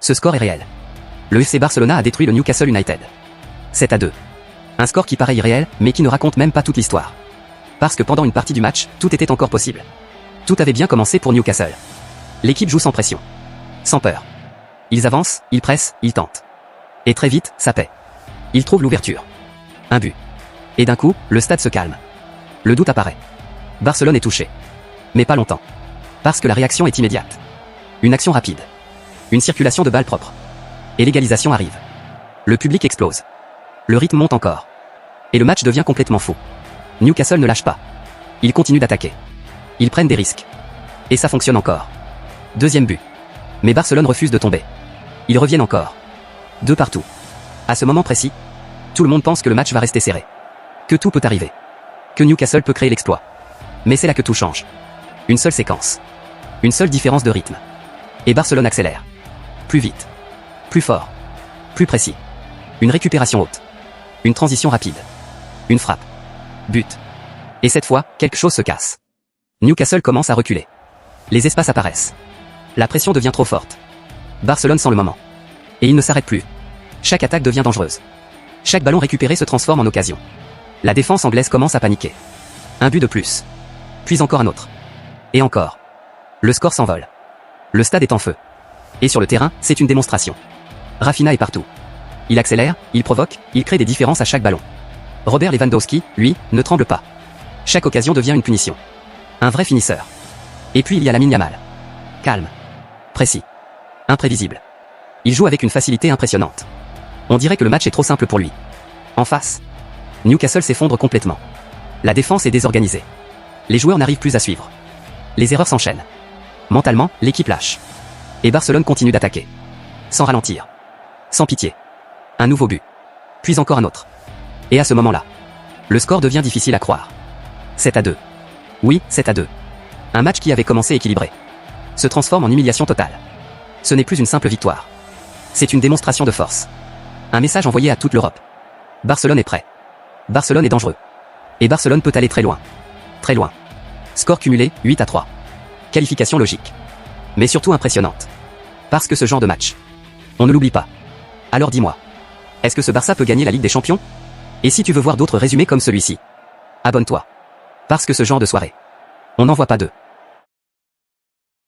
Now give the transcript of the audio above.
Ce score est réel. Le FC Barcelona a détruit le Newcastle United. 7-2. Un score qui paraît irréel, mais qui ne raconte même pas toute l'histoire. Parce que pendant une partie du match, tout était encore possible. Tout avait bien commencé pour Newcastle. L'équipe joue sans pression. Sans peur. Ils avancent, ils pressent, ils tentent. Et très vite, ça paie. Ils trouvent l'ouverture. Un but. Et d'un coup, le stade se calme. Le doute apparaît. Barcelone est touché. Mais pas longtemps. Parce que la réaction est immédiate. Une action rapide. Une circulation de balles propres. Et l'égalisation arrive. Le public explose. Le rythme monte encore. Et le match devient complètement fou. Newcastle ne lâche pas. Ils continuent d'attaquer. Ils prennent des risques. Et ça fonctionne encore. Deuxième but. Mais Barcelone refuse de tomber. Ils reviennent encore. 2 partout. À ce moment précis, tout le monde pense que le match va rester serré. Que tout peut arriver. Que Newcastle peut créer l'exploit. Mais c'est là que tout change. Une seule séquence. Une seule différence de rythme. Et Barcelone accélère. Plus vite. Plus fort. Plus précis. Une récupération haute. Une transition rapide. Une frappe. But. Et cette fois, quelque chose se casse. Newcastle commence à reculer. Les espaces apparaissent. La pression devient trop forte. Barcelone sent le moment. Et il ne s'arrête plus. Chaque attaque devient dangereuse. Chaque ballon récupéré se transforme en occasion. La défense anglaise commence à paniquer. Un but de plus. Puis encore un autre. Et encore. Le score s'envole. Le stade est en feu. Et sur le terrain, c'est une démonstration. Rafinha est partout. Il accélère, il provoque, il crée des différences à chaque ballon. Robert Lewandowski, lui, ne tremble pas. Chaque occasion devient une punition. Un vrai finisseur. Et puis il y a Lamine Yamal. Calme. Précis. Imprévisible. Il joue avec une facilité impressionnante. On dirait que le match est trop simple pour lui. En face, Newcastle s'effondre complètement. La défense est désorganisée. Les joueurs n'arrivent plus à suivre. Les erreurs s'enchaînent. Mentalement, l'équipe lâche. Et Barcelone continue d'attaquer. Sans ralentir. Sans pitié. Un nouveau but. Puis encore un autre. Et à ce moment-là, le score devient difficile à croire. 7-2. Oui, 7-2. Un match qui avait commencé équilibré se transforme en humiliation totale. Ce n'est plus une simple victoire. C'est une démonstration de force. Un message envoyé à toute l'Europe. Barcelone est prêt. Barcelone est dangereux. Et Barcelone peut aller très loin. Très loin. Score cumulé, 8-3. Qualification logique. Mais surtout impressionnante. Parce que ce genre de match, on ne l'oublie pas. Alors dis-moi, est-ce que ce Barça peut gagner la Ligue des Champions? Et si tu veux voir d'autres résumés comme celui-ci, abonne-toi. Parce que ce genre de soirée, on n'en voit pas deux.